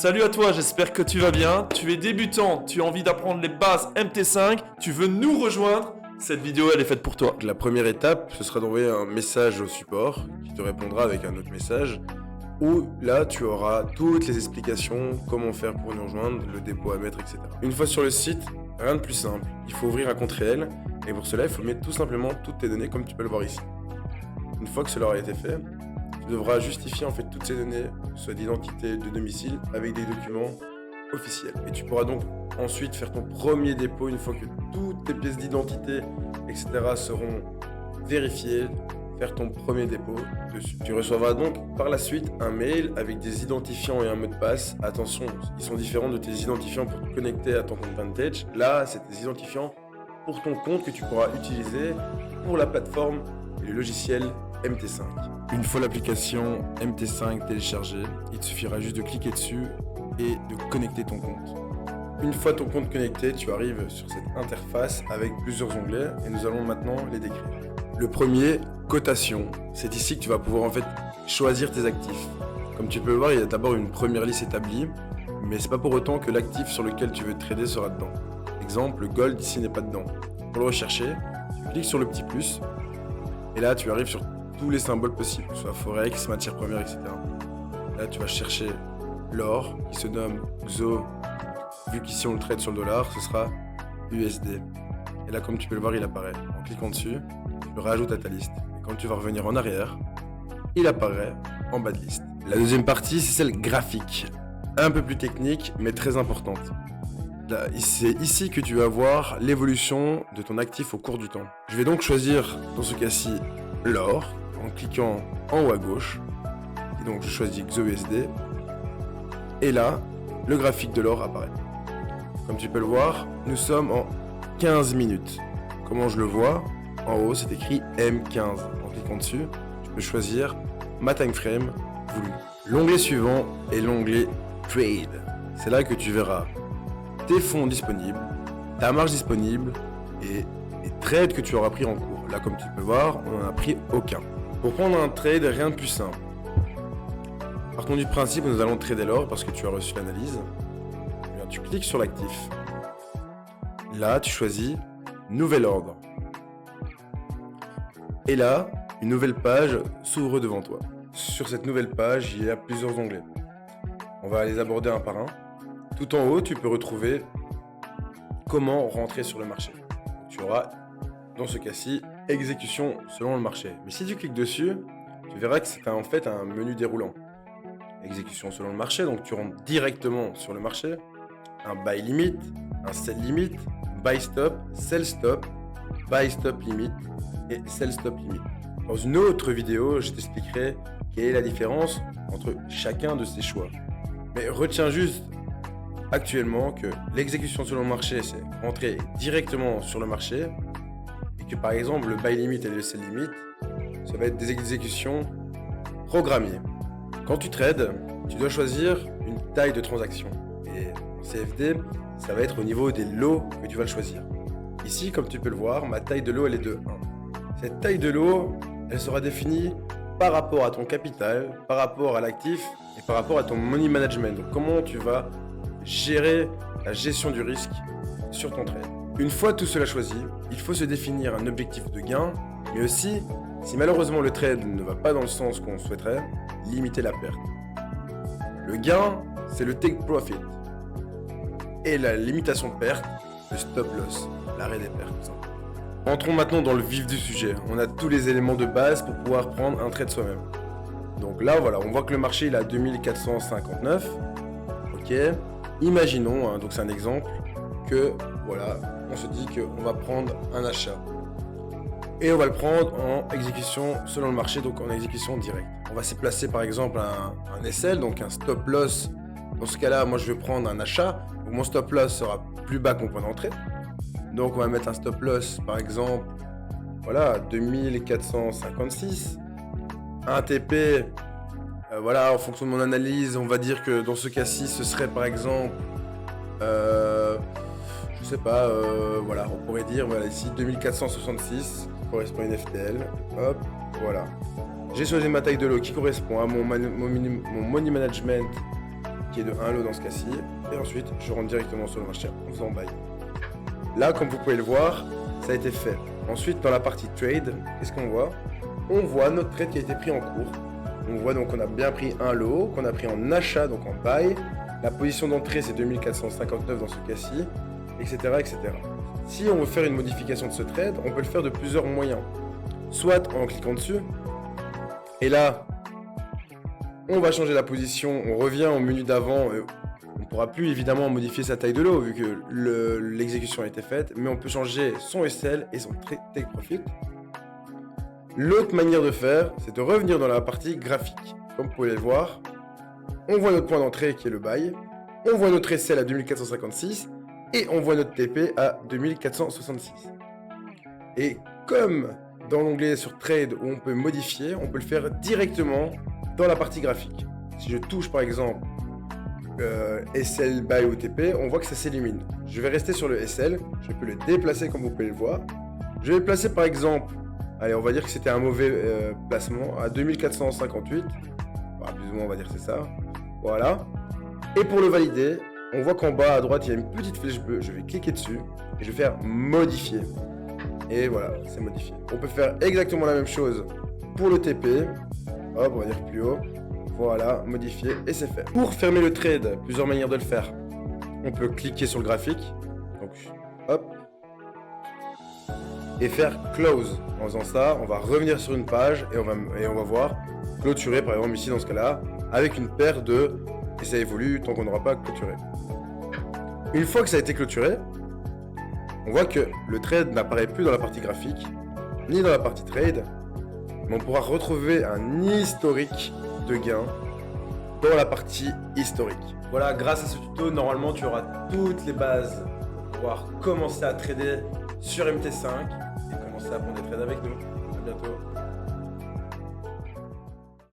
Salut à toi, j'espère que tu vas bien. Tu es débutant, tu as envie d'apprendre les bases MT5, tu veux nous rejoindre. Cette vidéo, elle est faite pour toi. La première étape, ce sera d'envoyer un message au support qui te répondra avec un autre message où là, tu auras toutes les explications, comment faire pour nous rejoindre, le dépôt à mettre, etc. Une fois sur le site, rien de plus simple. Il faut ouvrir un compte réel et pour cela, il faut mettre tout simplement toutes tes données comme tu peux le voir ici. Une fois que cela aura été fait, tu devras justifier en fait toutes ces données, soit d'identité, de domicile, avec des documents officiels. Et tu pourras donc ensuite faire ton premier dépôt une fois que toutes tes pièces d'identité, etc. seront vérifiées, faire ton premier dépôt dessus. Tu recevras donc par la suite un mail avec des identifiants et un mot de passe. Attention, ils sont différents de tes identifiants pour te connecter à ton compte Vantage. Là, c'est tes identifiants pour ton compte que tu pourras utiliser pour la plateforme et le logiciel MT5. Une fois l'application MT5 téléchargée, il te suffira juste de cliquer dessus et de connecter ton compte. Une fois ton compte connecté, tu arrives sur cette interface avec plusieurs onglets et nous allons maintenant les décrire. Le premier, cotation. C'est ici que tu vas pouvoir en fait choisir tes actifs. Comme tu peux le voir, il y a d'abord une première liste établie, mais c'est pas pour autant que l'actif sur lequel tu veux trader sera dedans. Exemple, le gold ici n'est pas dedans. Pour le rechercher, tu cliques sur le petit plus et là tu arrives sur tous les symboles possibles, soit forex, matières premières, etc. Là tu vas chercher l'or qui se nomme XO. Vu qu'ici on le trade sur le dollar, ce sera USD. Et là, comme tu peux le voir, il apparaît. En cliquant dessus, tu le rajoutes à ta liste. Et quand tu vas revenir en arrière, il apparaît en bas de liste. La deuxième partie, c'est celle graphique. Un peu plus technique, mais très importante. C'est ici que tu vas voir l'évolution de ton actif au cours du temps. Je vais donc choisir, dans ce cas-ci, l'or, en cliquant en haut à gauche. Et donc, je choisis XOUSD. Et là, le graphique de l'or apparaît. Comme tu peux le voir, nous sommes en 15 minutes. Comment je le vois? En haut, c'est écrit M15. En cliquant dessus, tu peux choisir ma time frame voulue. L'onglet suivant est l'onglet Trade. C'est là que tu verras tes fonds disponibles, ta marge disponible et les trades que tu auras pris en cours. Là, comme tu peux voir, on n'en a pris aucun. Pour prendre un trade, rien de plus simple. Partons du principe où nous allons trader l'or parce que tu as reçu l'analyse. Tu cliques sur l'actif. Là, tu choisis Nouvel ordre. Et là, une nouvelle page s'ouvre devant toi. Sur cette nouvelle page, il y a plusieurs onglets. On va les aborder un par un. Tout en haut, tu peux retrouver comment rentrer sur le marché. Tu auras, dans ce cas-ci, exécution selon le marché. Mais si tu cliques dessus, tu verras que c'est en fait un menu déroulant. Exécution selon le marché, donc tu rentres directement sur le marché. Un buy limit, un sell limit, buy stop, sell stop, buy stop limit et sell stop limit. Dans une autre vidéo, je t'expliquerai quelle est la différence entre chacun de ces choix. Mais retiens juste actuellement que l'exécution selon le marché, c'est rentrer directement sur le marché et que par exemple le buy limit et le sell limit, ça va être des exécutions programmées. Quand tu trades, tu dois choisir une taille de transaction. Et en CFD, ça va être au niveau des lots que tu vas le choisir. Ici, comme tu peux le voir, ma taille de lot, elle est de 1. Cette taille de lot, elle sera définie par rapport à ton capital, par rapport à l'actif et par rapport à ton money management. Donc, comment tu vas gérer la gestion du risque sur ton trade. Une fois tout cela choisi, il faut se définir un objectif de gain, mais aussi, si malheureusement le trade ne va pas dans le sens qu'on souhaiterait, limiter la perte. Le gain, c'est le take profit. Et la limitation de perte, le stop loss, l'arrêt des pertes. Entrons maintenant dans le vif du sujet. On a tous les éléments de base pour pouvoir prendre un trade soi-même. Donc là, voilà, on voit que le marché il est à 2459. Ok. Imaginons, donc c'est un exemple, que voilà, on se dit qu'on va prendre un achat. Et on va le prendre en exécution selon le marché, donc en exécution directe. On va se placer par exemple un SL, donc un stop loss. Dans ce cas-là, moi je vais prendre un achat. Donc mon stop loss sera plus bas que mon point d'entrée. Donc on va mettre un stop loss par exemple, voilà, 2456. Un TP, voilà, en fonction de mon analyse, on va dire que dans ce cas-ci, ce serait par exemple, je sais pas, voilà, on pourrait dire, voilà, ici 2466 correspond à une FTL. Hop, voilà. J'ai choisi ma taille de lot qui correspond à mon money management qui est de 1 lot dans ce cas-ci. Et ensuite, je rentre directement sur le marché en faisant buy. Là, comme vous pouvez le voir, ça a été fait. Ensuite, dans la partie trade, qu'est-ce qu'on voit? On voit notre trade qui a été pris en cours. On voit donc qu'on a bien pris un lot, qu'on a pris en achat, donc en buy. La position d'entrée, c'est 2459 dans ce cas-ci, etc., etc. Si on veut faire une modification de ce trade, on peut le faire de plusieurs moyens. Soit en cliquant dessus, et là, on va changer la position, on revient au menu d'avant. On ne pourra plus évidemment modifier sa taille de lot vu que l'exécution a été faite, mais on peut changer son SL et son take profit. L'autre manière de faire, c'est de revenir dans la partie graphique. Comme vous pouvez le voir, on voit notre point d'entrée qui est le buy, on voit notre SL à 2456 et on voit notre TP à 2466. Et comme dans l'onglet sur Trade où on peut modifier, on peut le faire directement dans la partie graphique. Si je touche par exemple SL buy ou TP, on voit que ça s'élimine. Je vais rester sur le SL, je peux le déplacer comme vous pouvez le voir. Je vais le placer par exemple, allez on va dire que c'était un mauvais placement, à 2458. Enfin, plus ou moins on va dire que c'est ça. Voilà. Et pour le valider, on voit qu'en bas à droite il y a une petite flèche bleue, je vais cliquer dessus et je vais faire modifier. Et voilà, c'est modifié. On peut faire exactement la même chose pour le TP. Hop, on va dire plus haut. Voilà, modifier et c'est fait. Pour fermer le trade, plusieurs manières de le faire. On peut cliquer sur le graphique. Donc, hop. Et faire close. En faisant ça, on va revenir sur une page et on va voir clôturer, par exemple ici dans ce cas-là, avec une paire de... Et ça évolue tant qu'on n'aura pas clôturé. Une fois que ça a été clôturé, on voit que le trade n'apparaît plus dans la partie graphique, ni dans la partie trade, mais on pourra retrouver un historique de gains dans la partie historique. Voilà, grâce à ce tuto, normalement tu auras toutes les bases pour pouvoir commencer à trader sur MT5 et commencer à prendre des trades avec nous. À bientôt.